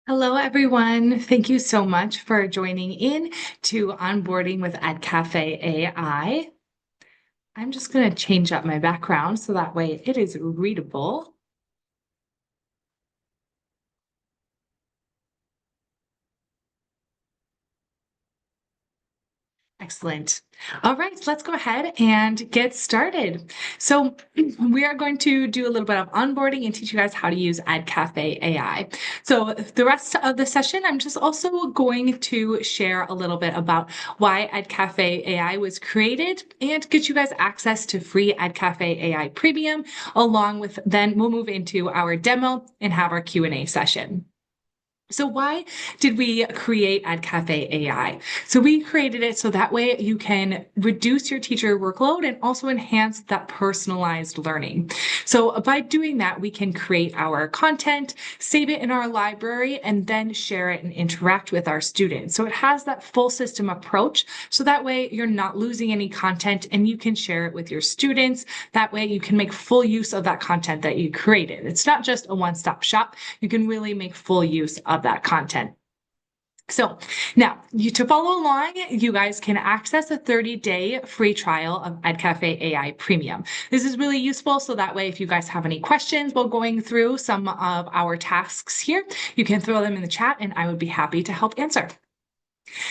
Hello, everyone. Thank you so much for joining in to onboarding with Edcafe AI. I'm just going to change up my background so that way it is readable. Excellent. All right, let's go ahead and get started. So we are going to do a little bit of onboarding and teach you guys how to use Edcafe AI. So the rest of the session, I'm just also going to share a little bit about why Edcafe AI was created and get you guys access to free Edcafe AI Premium, along with then we'll move into our demo and have our Q&A session. So why did we create Edcafe AI? So we created it so that way you can reduce your teacher workload and also enhance that personalized learning. So by doing that, we can create our content, save it in our library, and then share it and interact with our students. So it has that full system approach. So that way you're not losing any content and you can share it with your students. That way you can make full use of that content that you created. It's not just a one-stop shop. You can really make full use of that content. So now to follow along, you guys can access a 30-day free trial of Edcafe AI Premium. This is really useful. So that way, if you guys have any questions while going through some of our tasks here, you can throw them in the chat and I would be happy to help answer.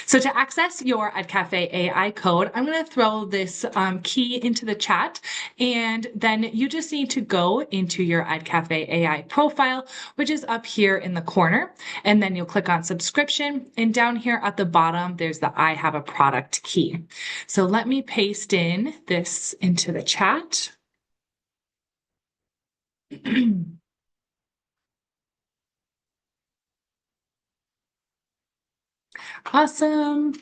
So to access your Edcafe AI code, I'm going to throw this key into the chat, and then you just need to go into your Edcafe AI profile, which is up here in the corner, and then you'll click on subscription, and down here at the bottom, there's the I have a product key. So let me paste in this into the chat. Awesome.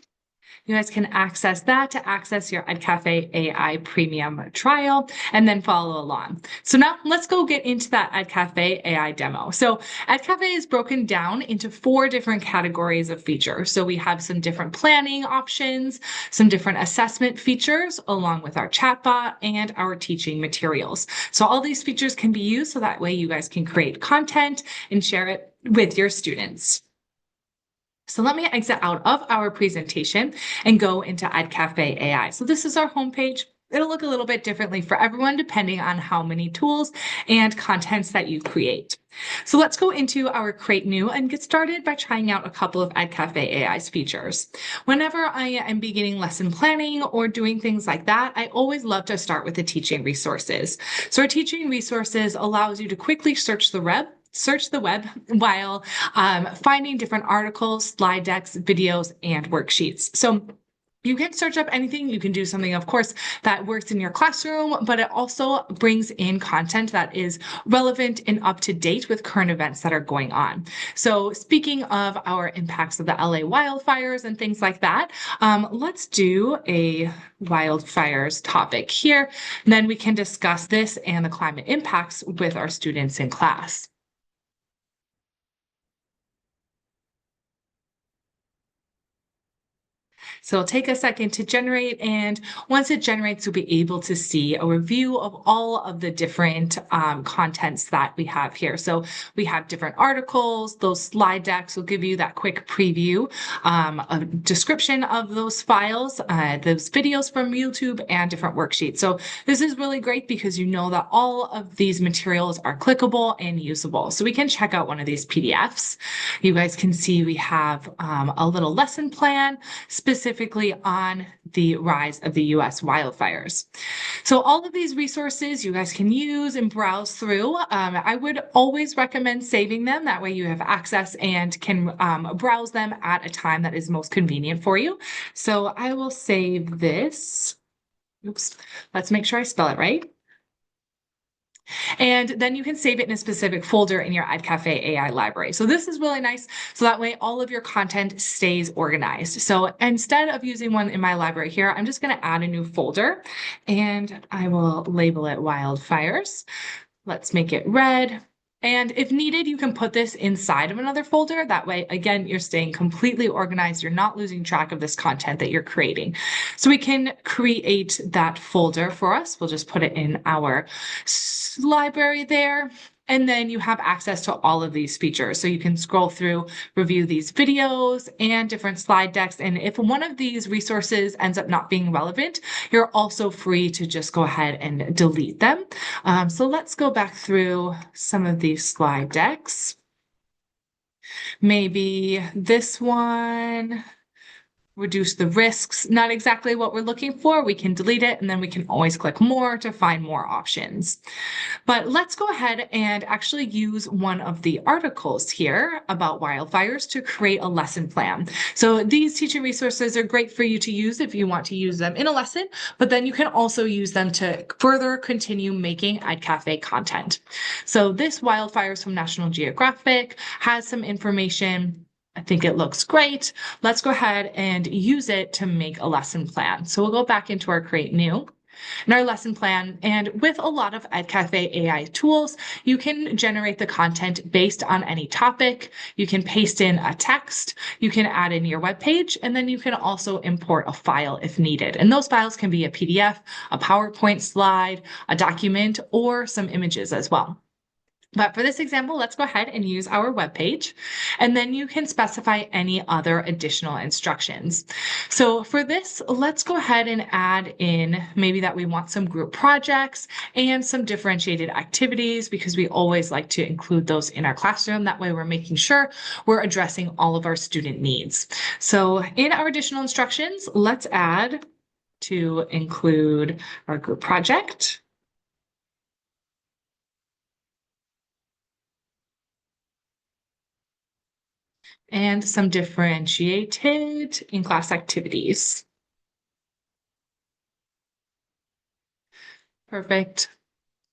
You guys can access that to access your Edcafe AI Premium trial and then follow along. So now let's go get into that Edcafe AI demo. So Edcafe is broken down into 4 different categories of features. So we have some different planning options, some different assessment features, along with our chatbot and our teaching materials. So all these features can be used so that way you guys can create content and share it with your students. So let me exit out of our presentation and go into Edcafe AI. So this is our homepage. It'll look a little bit differently for everyone depending on how many tools and contents that you create. So let's go into our Create New and get started by trying out a couple of Edcafe AI's features. Whenever I am beginning lesson planning or doing things like that, I always love to start with the teaching resources. So our teaching resources allows you to quickly search the web while finding different articles, slide decks, videos, and worksheets. So you can search up anything. You can do something, of course, that works in your classroom, but it also brings in content that is relevant and up to date with current events that are going on. So speaking of our impacts of the LA wildfires and things like that, let's do a wildfires topic here. And then we can discuss this and the climate impacts with our students in class. So it'll take a second to generate, and once it generates, you'll be able to see a review of all of the different contents that we have here. So we have different articles, those slide decks will give you that quick preview, a description of those files, those videos from YouTube, and different worksheets. So this is really great because you know that all of these materials are clickable and usable. So we can check out one of these PDFs. You guys can see we have a little lesson plan specifically on the rise of the US wildfires. So all of these resources you guys can use and browse through. I would always recommend saving them. That way you have access and can browse them at a time that is most convenient for you. So I will save this. Oops, let's make sure I spell it right. And then you can save it in a specific folder in your Edcafe AI library. So this is really nice. So that way all of your content stays organized. So instead of using one in my library here, I'm just going to add a new folder and I will label it wildfires. Let's make it red. And if needed, you can put this inside of another folder. That way, again, you're staying completely organized. You're not losing track of this content that you're creating. So we can create that folder for us. We'll just put it in our library there. And then you have access to all of these features. So you can scroll through, review these videos and different slide decks. And if one of these resources ends up not being relevant, you're also free to just go ahead and delete them. So let's go back through some of these slide decks. Maybe this one, reduce the risks, not exactly what we're looking for. We can delete it and then we can always click more to find more options. But let's go ahead and actually use one of the articles here about wildfires to create a lesson plan. So these teaching resources are great for you to use if you want to use them in a lesson, but then you can also use them to further continue making Edcafe content. So this wildfires from National Geographic has some information. I think it looks great. Let's go ahead and use it to make a lesson plan. So we'll go back into our Create New in our lesson plan. And with a lot of Edcafe AI tools, you can generate the content based on any topic. You can paste in a text, you can add in your web page, and then you can also import a file if needed. And those files can be a PDF, a PowerPoint slide, a document, or some images as well. But for this example, let's go ahead and use our web page, and then you can specify any other additional instructions. So for this, let's go ahead and add in maybe that we want some group projects and some differentiated activities because we always like to include those in our classroom. That way we're making sure we're addressing all of our student needs. So in our additional instructions, let's add to include our group project. And some differentiated in-class activities. Perfect.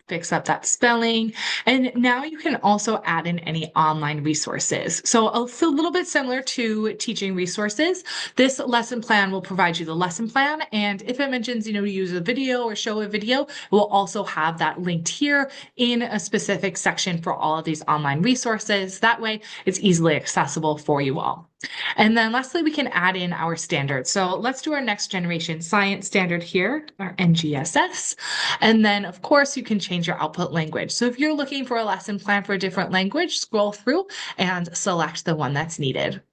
Fix up that spelling. And now you can also add in any online resources. So it's a little bit similar to teaching resources. This lesson plan will provide you the lesson plan. And if it mentions, use a video or show a video, we'll also have that linked here in a specific section for all of these online resources. That way it's easily accessible for you all. And then lastly, we can add in our standards. So let's do our next generation science standard here, our NGSS. And then of course you can change your output language. So if you're looking for a lesson plan for a different language, scroll through and select the one that's needed.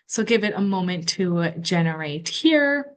So give it a moment to generate here.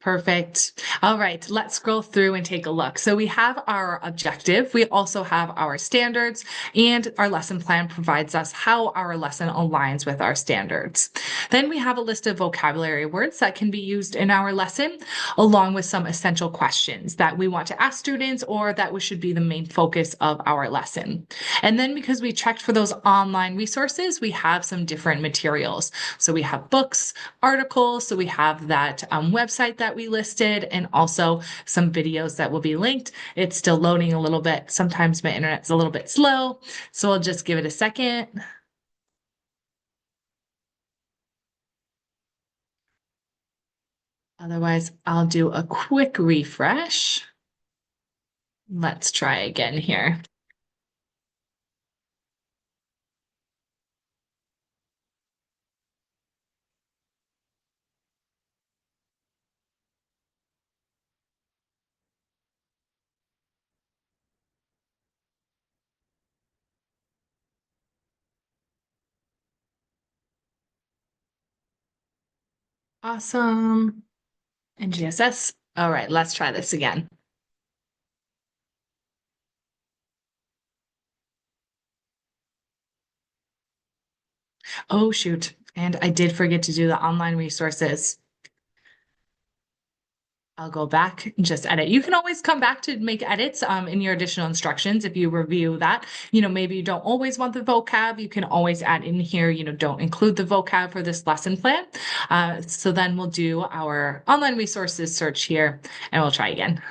Perfect. All right, let's scroll through and take a look. So we have our objective. We also have our standards, and our lesson plan provides us how our lesson aligns with our standards. Then we have a list of vocabulary words that can be used in our lesson, along with some essential questions that we want to ask students or that should be the main focus of our lesson. And then because we checked for those online resources, we have some different materials. So we have books, articles, so we have that website that we listed, and also some videos that will be linked. It's still loading a little bit. Sometimes my internet's a little bit slow, so I'll just give it a second. Otherwise, I'll do a quick refresh. Let's try again here. Awesome. And GSS. All right, let's try this again. Oh, shoot. And I did forget to do the online resources. I'll go back and just edit. You can always come back to make edits in your additional instructions if you review that. Maybe you don't always want the vocab. You can always add in here, don't include the vocab for this lesson plan. So then we'll do our online resources search here and we'll try again.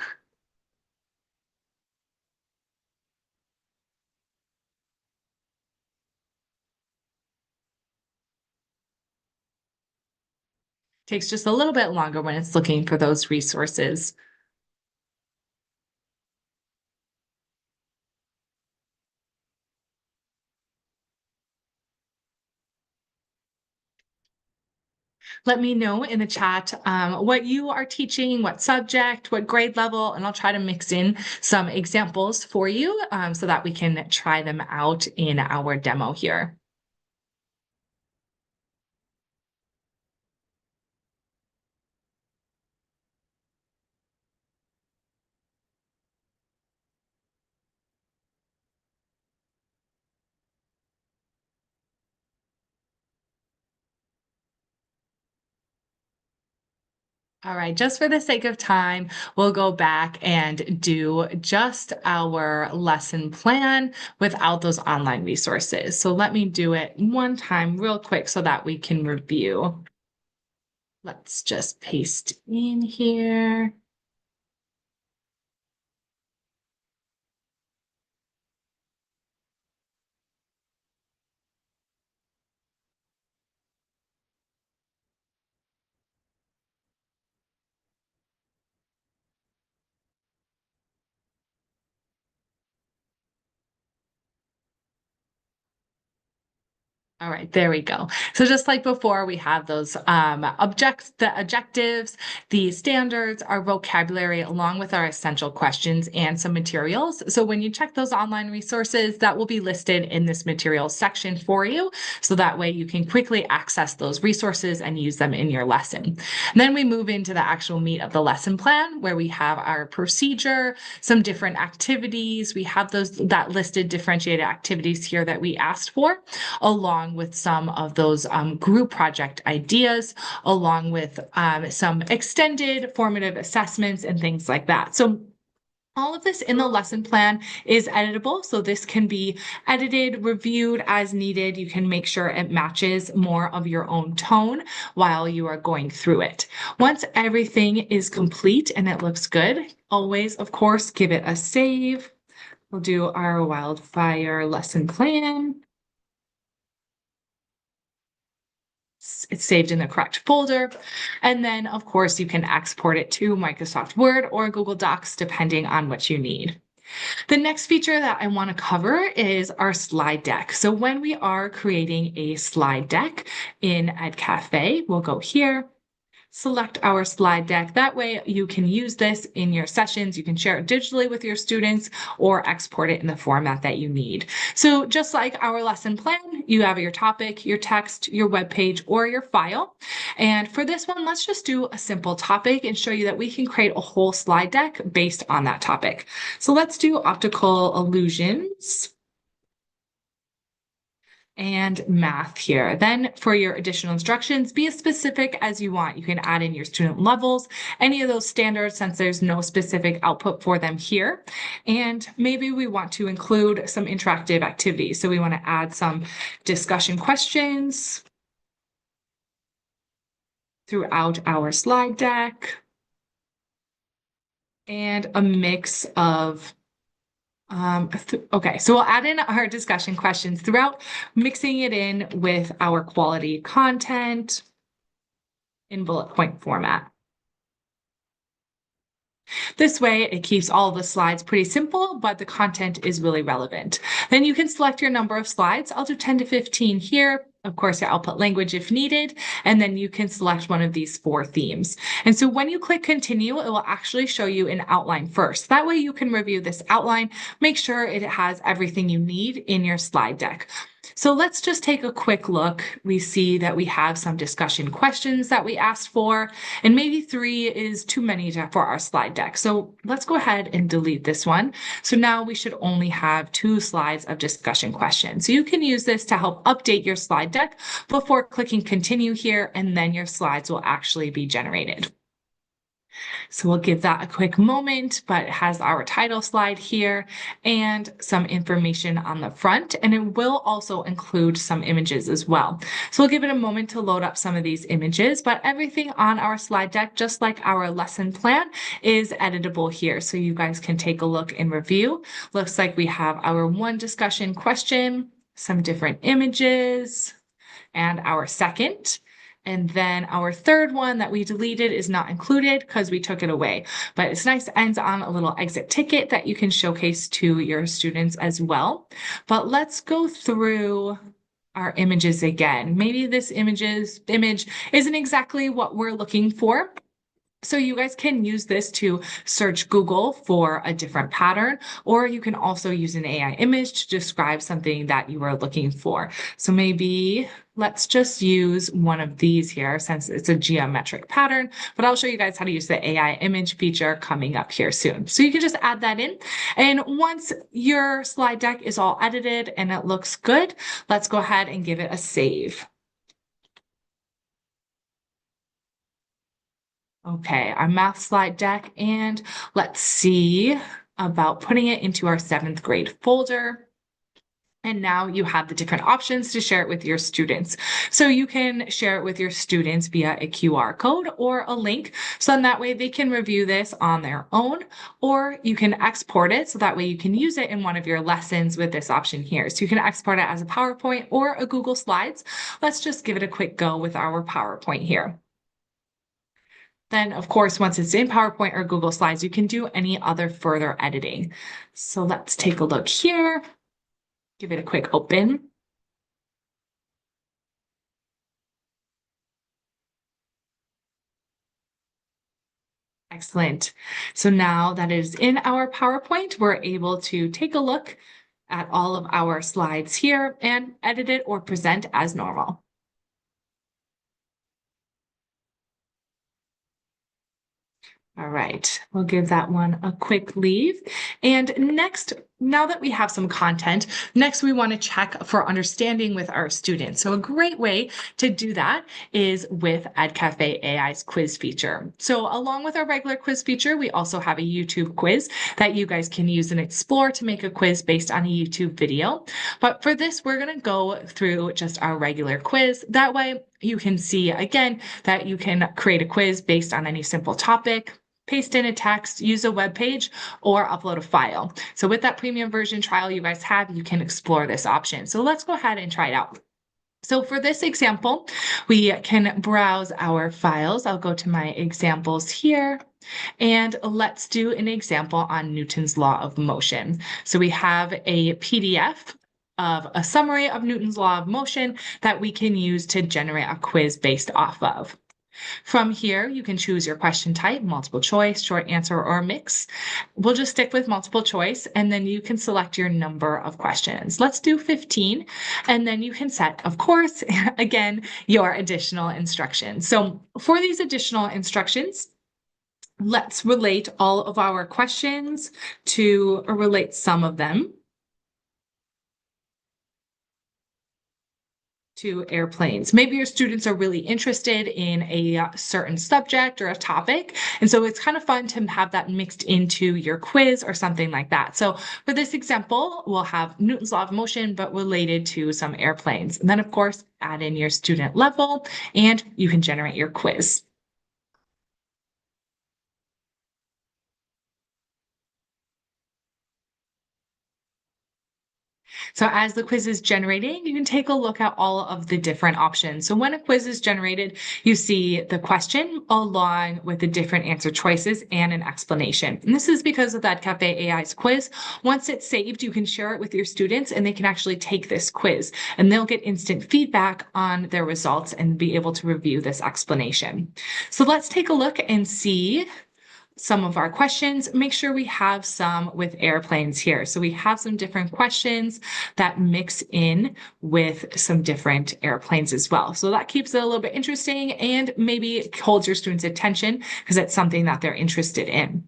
Takes just a little bit longer when it's looking for those resources. Let me know in the chat what you are teaching, what subject, what grade level, and I'll try to mix in some examples for you so that we can try them out in our demo here. All right, just for the sake of time, we'll go back and do just our lesson plan without those online resources. So let me do it one time real quick so that we can review. Let's just paste in here. All right, there we go. So just like before, we have those the objectives, the standards, our vocabulary, along with our essential questions and some materials. So when you check those online resources, that will be listed in this materials section for you. So that way you can quickly access those resources and use them in your lesson. And then we move into the actual meat of the lesson plan where we have our procedure, some different activities. We have that listed differentiated activities here that we asked for, along with some of those group project ideas, along with some extended formative assessments and things like that. So all of this in the lesson plan is editable. So this can be edited, reviewed as needed. You can make sure it matches more of your own tone while you are going through it. Once everything is complete and it looks good, always, of course, give it a save. We'll do our wildfire lesson plan. It's saved in the correct folder. And then, of course, you can export it to Microsoft Word or Google Docs, depending on what you need. The next feature that I want to cover is our slide deck. So when we are creating a slide deck in Edcafe, we'll go here, select our slide deck. That way you can use this in your sessions. You can share it digitally with your students or export it in the format that you need. So just like our lesson plan, you have your topic, your text, your web page, or your file. And for this one, let's just do a simple topic and show you that we can create a whole slide deck based on that topic. So let's do optical illusions and math here. Then for your additional instructions, be as specific as you want. You can add in your student levels, any of those standards, since there's no specific output for them here. And maybe we want to include some interactive activities. So we want to add some discussion questions throughout our slide deck and a mix of okay, so we'll add in our discussion questions throughout, mixing it in with our quality content in bullet point format. This way, it keeps all the slides pretty simple, but the content is really relevant. Then you can select your number of slides. I'll do 10 to 15 here. Of course, your output language if needed, and then you can select one of these 4 themes. And so when you click continue, it will actually show you an outline first. That way you can review this outline, make sure it has everything you need in your slide deck. So let's just take a quick look. We see that we have some discussion questions that we asked for, and maybe 3 is too many for our slide deck. So let's go ahead and delete this one. So now we should only have 2 slides of discussion questions. So you can use this to help update your slide deck before clicking continue here, and then your slides will actually be generated. So we'll give that a quick moment, but it has our title slide here and some information on the front, and it will also include some images as well. So we'll give it a moment to load up some of these images, but everything on our slide deck, just like our lesson plan, is editable here. So you guys can take a look and review. Looks like we have our 1 discussion question, some different images, and our second. And then our third one that we deleted is not included because we took it away. But it's nice, it ends on a little exit ticket that you can showcase to your students as well. But let's go through our images again. Maybe this image isn't exactly what we're looking for. So you guys can use this to search Google for a different pattern, or you can also use an AI image to describe something that you are looking for. So maybe let's just use one of these here since it's a geometric pattern, but I'll show you guys how to use the AI image feature coming up here soon. So you can just add that in. And once your slide deck is all edited and it looks good, let's go ahead and give it a save. Okay, our math slide deck, and let's see about putting it into our 7th grade folder. And now you have the different options to share it with your students. So you can share it with your students via a QR code or a link. So then that way they can review this on their own, or you can export it. So that way you can use it in one of your lessons with this option here. So you can export it as a PowerPoint or a Google Slides. Let's just give it a quick go with our PowerPoint here. Then, of course, once it's in PowerPoint or Google Slides, you can do any other further editing. So let's take a look here. Give it a quick open. Excellent. So now that is in our PowerPoint, we're able to take a look at all of our slides here and edit it or present as normal. All right, we'll give that one a quick leave. And next, now that we have some content, next we want to check for understanding with our students. So a great way to do that is with Edcafe AI's quiz feature. So along with our regular quiz feature, we also have a YouTube quiz that you guys can use and explore to make a quiz based on a YouTube video. But for this, we're going to go through just our regular quiz. That way you can see again that you can create a quiz based on any simple topic, paste in a text, use a web page, or upload a file. So with that premium version trial you guys have, you can explore this option. So let's go ahead and try it out. So for this example, we can browse our files. I'll go to my examples here. And let's do an example on Newton's law of motion. So we have a PDF of a summary of Newton's law of motion that we can use to generate a quiz based off of. From here, you can choose your question type, multiple choice, short answer, or a mix. We'll just stick with multiple choice, and then you can select your number of questions. Let's do 15, and then you can set, of course, again, your additional instructions. So for these additional instructions, let's relate all of our questions to, or relate some of them to airplanes. Maybe your students are really interested in a certain subject or a topic. And so it's kind of fun to have that mixed into your quiz or something like that. So for this example, we'll have Newton's law of motion, but related to some airplanes. And then of course, add in your student level and you can generate your quiz. So as the quiz is generating, you can take a look at all of the different options. So when a quiz is generated, you see the question along with the different answer choices and an explanation. And this is because of that Cafe AI's quiz. Once it's saved, you can share it with your students and they can actually take this quiz and they'll get instant feedback on their results and be able to review this explanation. So let's take a look and see some of our questions. Make sure we have some with airplanes here. So we have some different questions that mix in with some different airplanes as well. So that keeps it a little bit interesting and maybe holds your students' attention because it's something that they're interested in.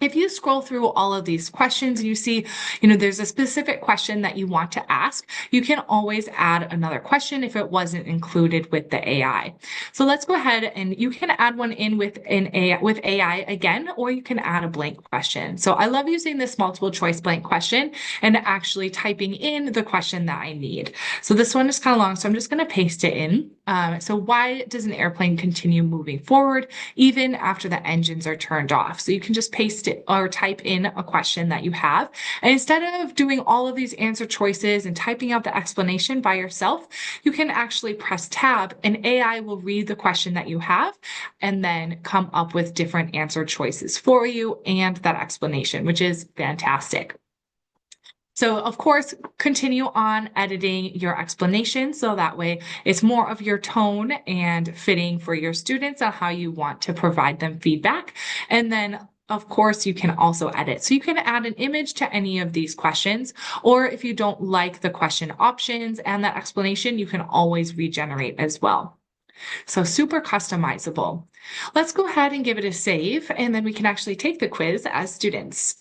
If you scroll through all of these questions and you see, there's a specific question that you want to ask, you can always add another question if it wasn't included with the AI. So let's go ahead and you can add one in with AI again, or you can add a blank question. So I love using this multiple choice blank question and actually typing in the question that I need. So this one is kind of long, so I'm just going to paste it in. So why does an airplane continue moving forward even after the engines are turned off? So you can just paste it or type in a question that you have. And instead of doing all of these answer choices and typing out the explanation by yourself, you can actually press tab and AI will read the question that you have and then come up with different answer choices for you and that explanation, which is fantastic. So, of course, continue on editing your explanation so that way it's more of your tone and fitting for your students on how you want to provide them feedback. And then of course, you can also edit. So you can add an image to any of these questions, or if you don't like the question options and that explanation, you can always regenerate as well. So super customizable. Let's go ahead and give it a save, and then we can actually take the quiz as students.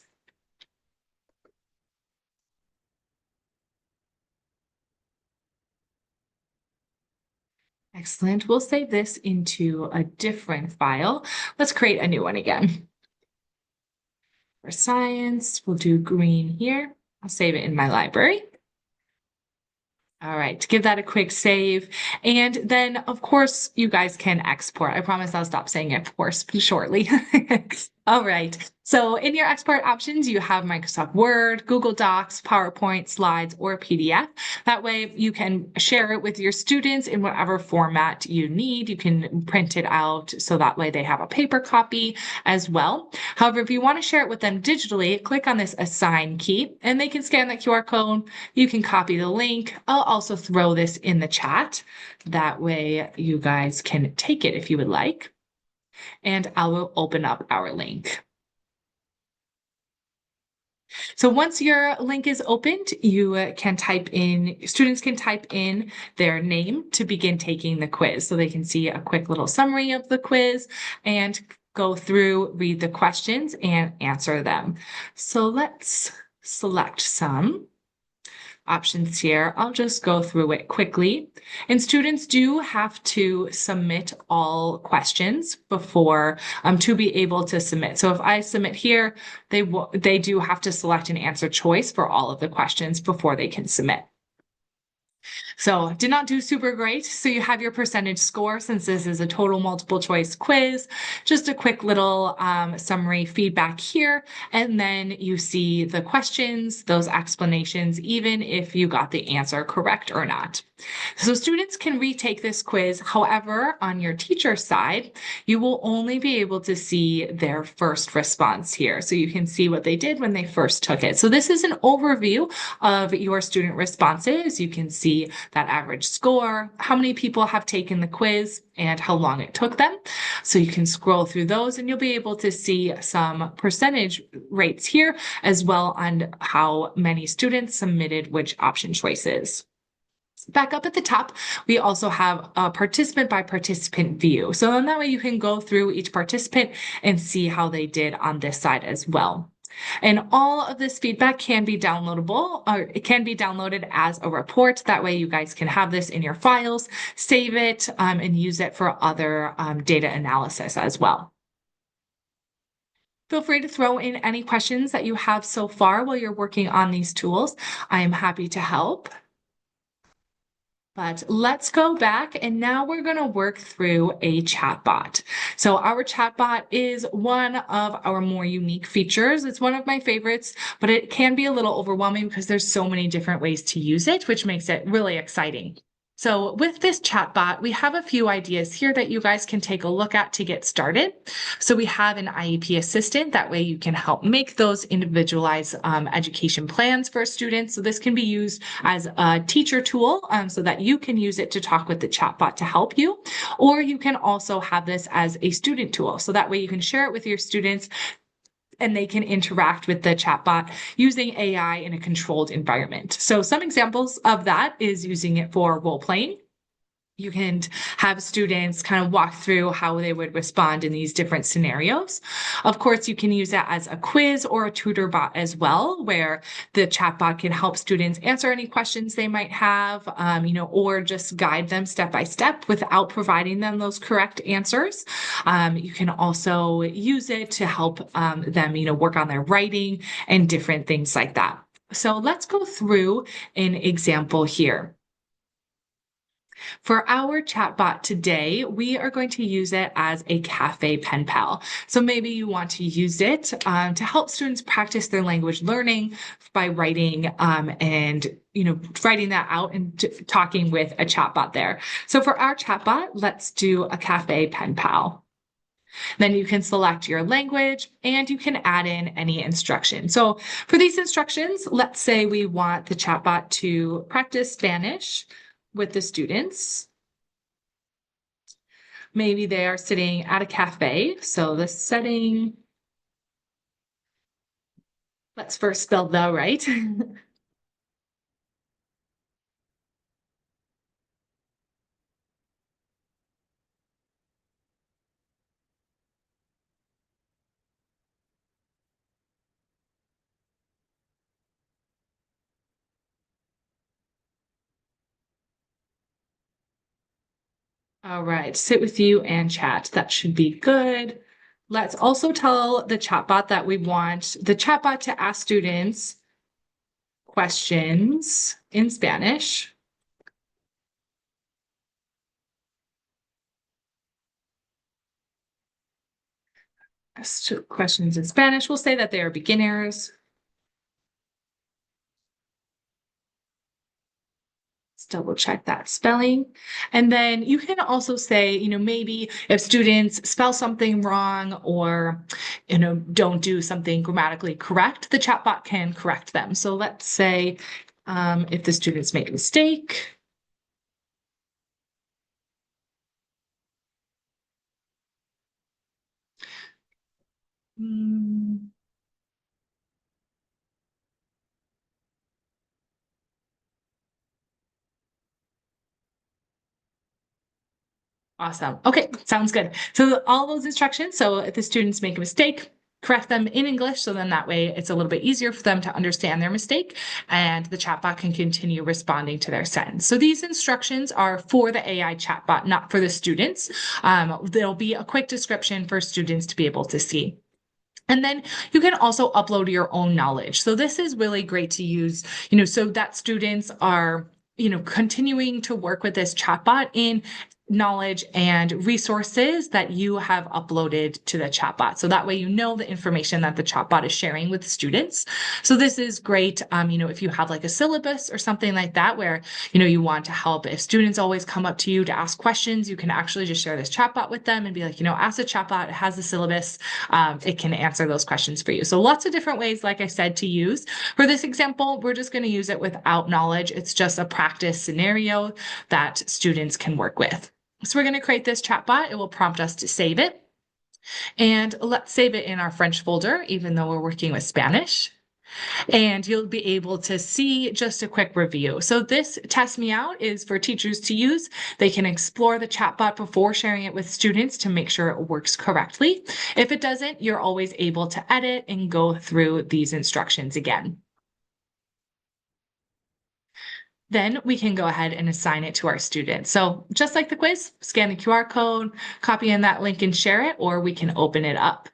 Excellent. We'll save this into a different file. Let's create a new one again. For science, we'll do green here. I'll save it in my library. All right, give that a quick save. And then, of course, you guys can export. I promise I'll stop saying of course shortly. All right. So in your export options, you have Microsoft Word, Google Docs, PowerPoint, slides, or PDF. That way you can share it with your students in whatever format you need. You can print it out so that way they have a paper copy as well. However, if you want to share it with them digitally, click on this assign key and they can scan that QR code. You can copy the link. I'll also throw this in the chat. That way you guys can take it if you would like. And I will open up our link. So once your link is opened, you can type in, students can type in their name to begin taking the quiz. So they can see a quick little summary of the quiz and go through, read the questions and answer them. So let's select some options here. I'll just go through it quickly. And students do have to submit all questions before to be able to submit. So if I submit here, they do have to select an answer choice for all of the questions before they can submit. So did not do super great. So you have your percentage score since this is a total multiple choice quiz. Just a quick little summary feedback here. And then you see the questions, those explanations, even if you got the answer correct or not. So students can retake this quiz. However, on your teacher side, you will only be able to see their first response here. So you can see what they did when they first took it. So this is an overview of your student responses. You can see that average score, how many people have taken the quiz, and how long it took them. So you can scroll through those and you'll be able to see some percentage rates here, as well on how many students submitted which option choices. Back up at the top, we also have a participant by participant view. So then that way you can go through each participant and see how they did on this side as well. And all of this feedback can be downloadable, or it can be downloaded as a report. That way you guys can have this in your files, save it, and use it for other data analysis as well. Feel free to throw in any questions that you have so far while you're working on these tools. I am happy to help. But let's go back and now we're going to work through a chatbot. So our chatbot is one of our more unique features. It's one of my favorites, but it can be a little overwhelming because there's so many different ways to use it, which makes it really exciting. So with this chatbot, we have a few ideas here that you guys can take a look at to get started. So we have an IEP assistant. That way you can help make those individualized education plans for students. So this can be used as a teacher tool so that you can use it to talk with the chatbot to help you. Or you can also have this as a student tool. So that way you can share it with your students and they can interact with the chatbot using AI in a controlled environment. So some examples of that is using it for role playing. You can have students kind of walk through how they would respond in these different scenarios. Of course, you can use it as a quiz or a tutor bot as well, where the chatbot can help students answer any questions they might have, or just guide them step by step without providing them those correct answers. You can also use it to help them, work on their writing and different things like that. So let's go through an example here. For our chatbot today, we are going to use it as a cafe pen pal. So maybe you want to use it to help students practice their language learning by writing and writing that out and talking with a chatbot there. So for our chatbot, let's do a cafe pen pal. Then you can select your language and you can add in any instruction. So for these instructions, let's say we want the chatbot to practice Spanish with the students. Maybe they are sitting at a cafe. So the setting, let's first spell the right. All right, sit with you and chat. That should be good. Let's also tell the chatbot that we want the chatbot to ask students questions in Spanish. Questions in Spanish. We'll say that they are beginners. Let's double check that spelling. And then you can also say, maybe if students spell something wrong or, don't do something grammatically correct, the chatbot can correct them. So let's say if the students make a mistake, hmm, awesome. Okay, sounds good. So all those instructions. So if the students make a mistake, correct them in English. So then that way it's a little bit easier for them to understand their mistake and the chatbot can continue responding to their sentence. So these instructions are for the AI chatbot, not for the students. There'll be a quick description for students to be able to see. And then you can also upload your own knowledge. So this is really great to use, so that students are, continuing to work with this chatbot in knowledge and resources that you have uploaded to the chatbot. So that way, the information that the chatbot is sharing with students. So this is great, if you have like a syllabus or something like that, where, you want to help if students always come up to you to ask questions, you can actually just share this chatbot with them and be like, ask the chatbot, it has the syllabus, it can answer those questions for you. So lots of different ways, like I said, to use. For this example, we're just going to use it without knowledge. It's just a practice scenario that students can work with. So we're going to create this chatbot. It will prompt us to save it. And let's save it in our French folder, even though we're working with Spanish. And you'll be able to see just a quick review. So this Test Me Out is for teachers to use. They can explore the chatbot before sharing it with students to make sure it works correctly. If it doesn't, you're always able to edit and go through these instructions again. Then we can go ahead and assign it to our students. So just like the quiz, scan the QR code, copy in that link and share it, or we can open it up.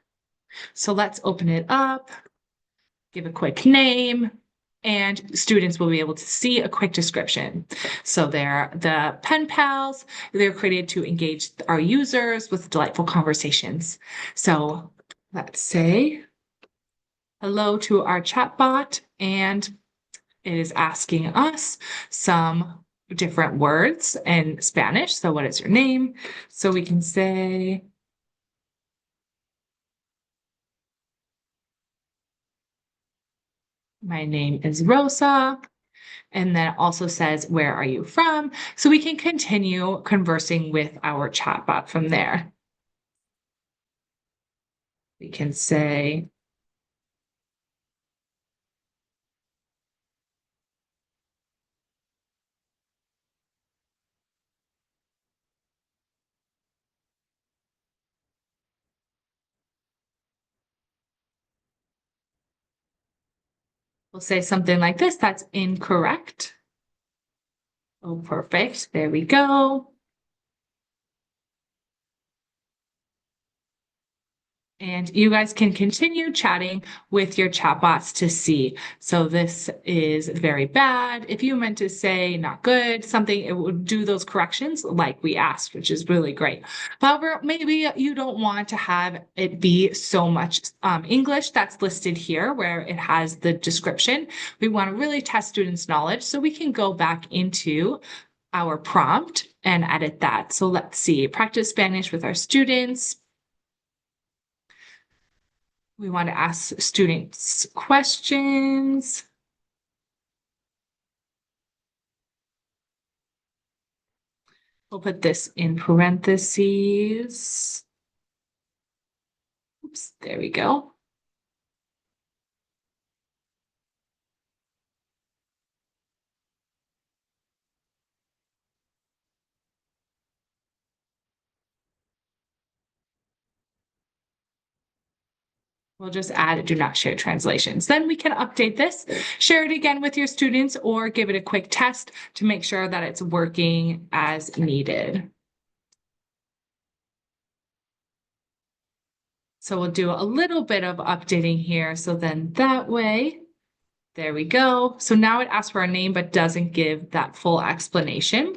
So let's open it up, give a quick name, and students will be able to see a quick description. So they're the pen pals. They're created to engage our users with delightful conversations. So let's say hello to our chatbot, and it is asking us some different words in Spanish. So what is your name? So we can say, my name is Rosa. And then it also says, where are you from? So we can continue conversing with our chatbot from there. We can say, we'll say something like this, that's incorrect. Oh, perfect. There we go. And you guys can continue chatting with your chatbots to see. So this is very bad. If you meant to say not good, something, it would do those corrections like we asked, which is really great. However, maybe you don't want to have it be so much English that's listed here where it has the description. We want to really test students' knowledge. So we can go back into our prompt and edit that. So let's see, practice Spanish with our students. We want to ask students questions. We'll put this in parentheses. Oops, there we go. We'll just add do not share translations. Then we can update this, share it again with your students, or give it a quick test to make sure that it's working as needed. So we'll do a little bit of updating here. So then that way, there we go. So now it asks for our name, but doesn't give that full explanation.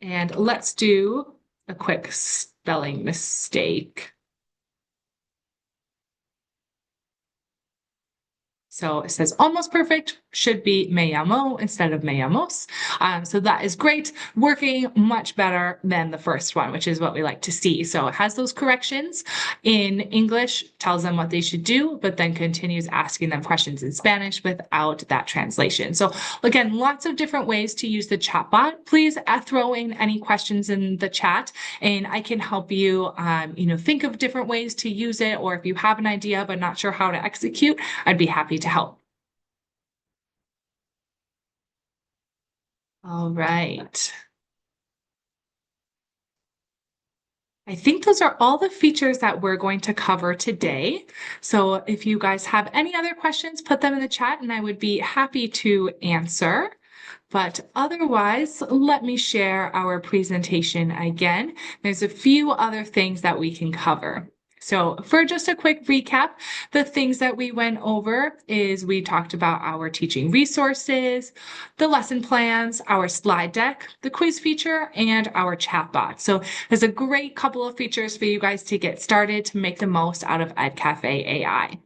And let's do a quick spelling mistake. So it says almost perfect, should be me llamo instead of me llamos. So that is great, working much better than the first one, which is what we like to see. So it has those corrections in English, tells them what they should do, but then continues asking them questions in Spanish without that translation. So again, lots of different ways to use the chatbot. Please throw in any questions in the chat and I can help you, think of different ways to use it, or if you have an idea but not sure how to execute, I'd be happy to help. All right. I think those are all the features that we're going to cover today. So if you guys have any other questions, put them in the chat and I would be happy to answer. But otherwise, let me share our presentation again. There's a few other things that we can cover. So for just a quick recap, the things that we went over is we talked about our teaching resources, the lesson plans, our slide deck, the quiz feature, and our chatbot. So there's a great couple of features for you guys to get started to make the most out of Edcafe AI.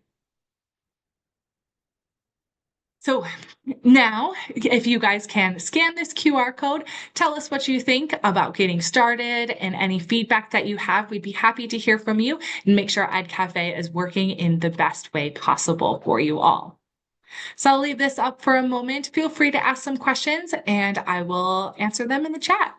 So now, if you guys can scan this QR code, tell us what you think about getting started and any feedback that you have. We'd be happy to hear from you and make sure Edcafe is working in the best way possible for you all. So I'll leave this up for a moment. Feel free to ask some questions and I will answer them in the chat.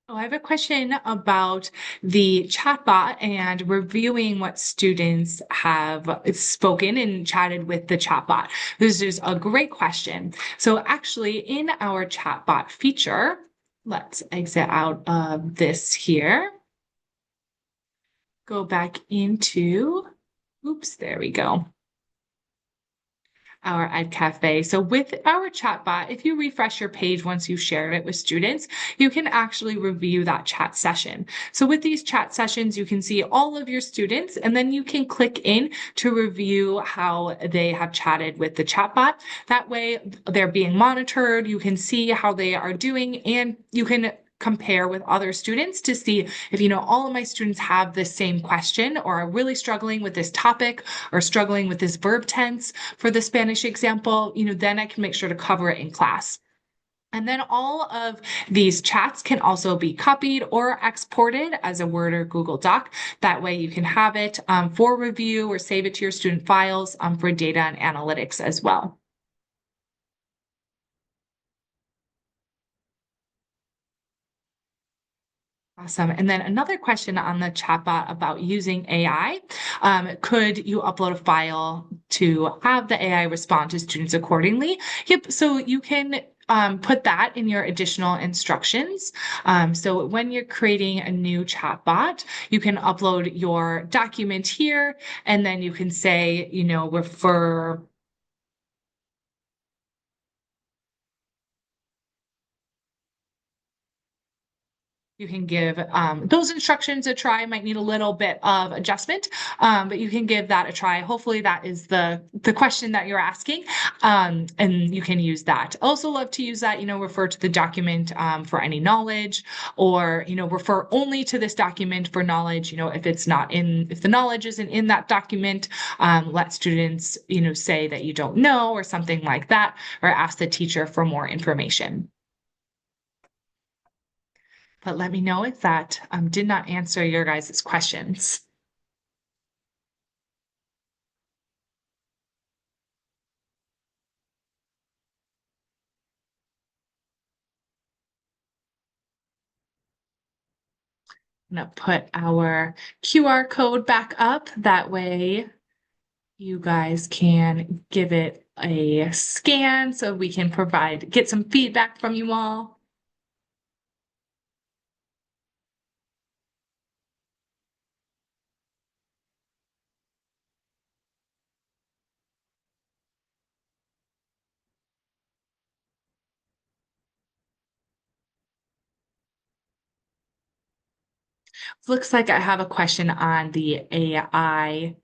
Oh, I have a question about the chatbot and reviewing what students have spoken and chatted with the chatbot. This is a great question. So actually in our chatbot feature, let's exit out of this here. Go back into, oops, there we go. Our Edcafe. So with our chatbot, if you refresh your page once you've shared it with students, you can actually review that chat session. So with these chat sessions, you can see all of your students, and then you can click in to review how they have chatted with the chatbot. That way they're being monitored. You can see how they are doing, and you can compare with other students to see if, all of my students have the same question or are really struggling with this topic or struggling with this verb tense for the Spanish example, then I can make sure to cover it in class. And then all of these chats can also be copied or exported as a Word or Google Doc. That way you can have it for review or save it to your student files for data and analytics as well. Awesome. And then another question on the chatbot about using AI. Could you upload a file to have the AI respond to students accordingly? Yep. So you can put that in your additional instructions. So when you're creating a new chatbot, you can upload your document here, and then you can say, refer. You can give those instructions a try. Might need a little bit of adjustment, but you can give that a try. Hopefully, that is the question that you're asking, and you can use that. Also, love to use that. Refer to the document for any knowledge, or refer only to this document for knowledge. If the knowledge isn't in that document, let students say that you don't know or something like that, or ask the teacher for more information. But let me know if that did not answer your guys' questions. I'm going to put our QR code back up. That way you guys can give it a scan so we can get some feedback from you all. Looks like I have a question on the AI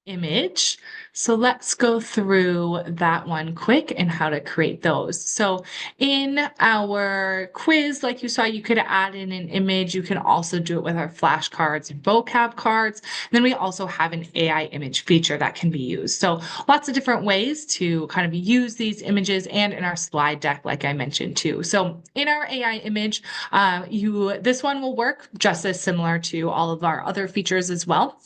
image. So let's go through that one quick and how to create those. So in our quiz, like you saw, you could add in an image. You can also do it with our flashcards and vocab cards. And then we also have an AI image feature that can be used. So lots of different ways to kind of use these images, and in our slide deck, like I mentioned too. So in our AI image, this one will work just as similar to all of our other features as well.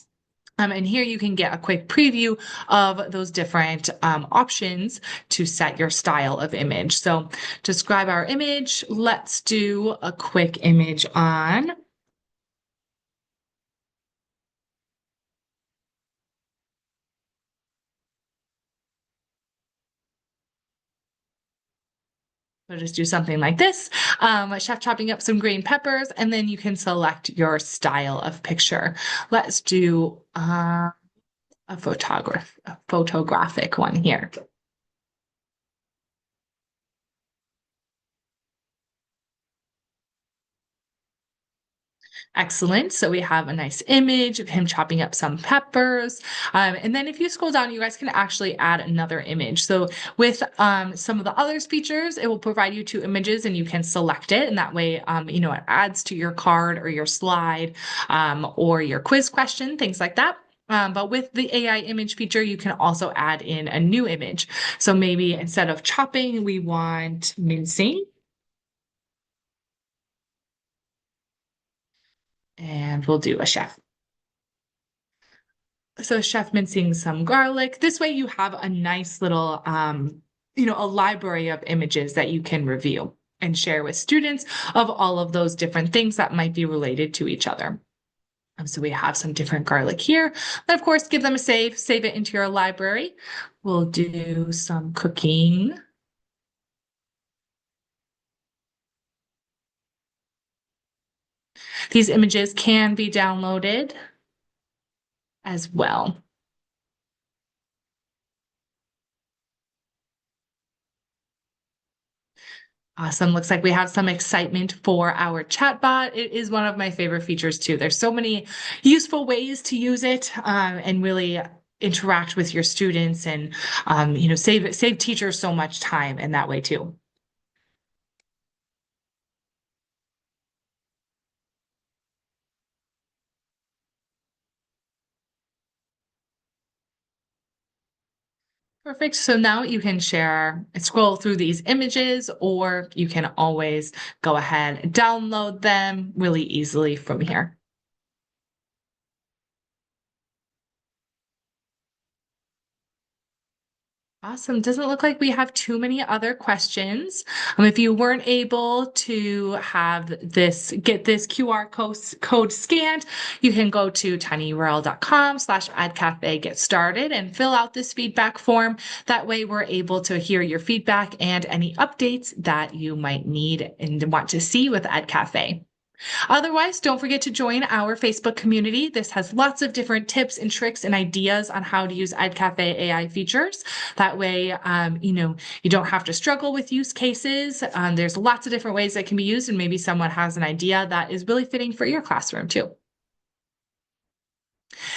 And here you can get a quick preview of those different options to set your style of image. So to describe our image, let's do a quick image on. So just do something like this, chef chopping up some green peppers, and then you can select your style of picture. Let's do a photographic one here. Excellent. So we have a nice image of him chopping up some peppers. And then if you scroll down, you guys can actually add another image. So with some of the others features, it will provide you two images and you can select it. And that way, it adds to your card or your slide or your quiz question, things like that. But with the AI image feature, you can also add in a new image. So maybe instead of chopping, we want mincing. And we'll do a chef. So chef mincing some garlic. This way you have a nice little, a library of images that you can review and share with students of all of those different things that might be related to each other. So we have some different garlic here. And of course, give them a save it into your library. We'll do some cooking. These images can be downloaded as well. Awesome. Looks like we have some excitement for our chatbot. It is one of my favorite features too. There's so many useful ways to use it and really interact with your students and save teachers so much time in that way too. Perfect. Perfect. So now you can share, scroll through these images, or you can always go ahead and download them really easily from here. Awesome. Doesn't look like we have too many other questions. If you weren't able to get this QR code scanned, you can go to tinyurl.com/adcafe get started and fill out this feedback form. That way we're able to hear your feedback and any updates that you might need and want to see with AdCafe. Otherwise, don't forget to join our Facebook community. This has lots of different tips and tricks and ideas on how to use Edcafe AI features. That way, you don't have to struggle with use cases. There's lots of different ways that can be used, and maybe someone has an idea that is really fitting for your classroom too.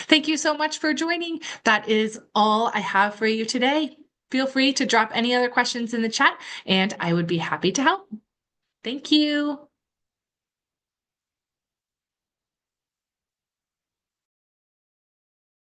Thank you so much for joining. That is all I have for you today. Feel free to drop any other questions in the chat, and I would be happy to help. Thank you.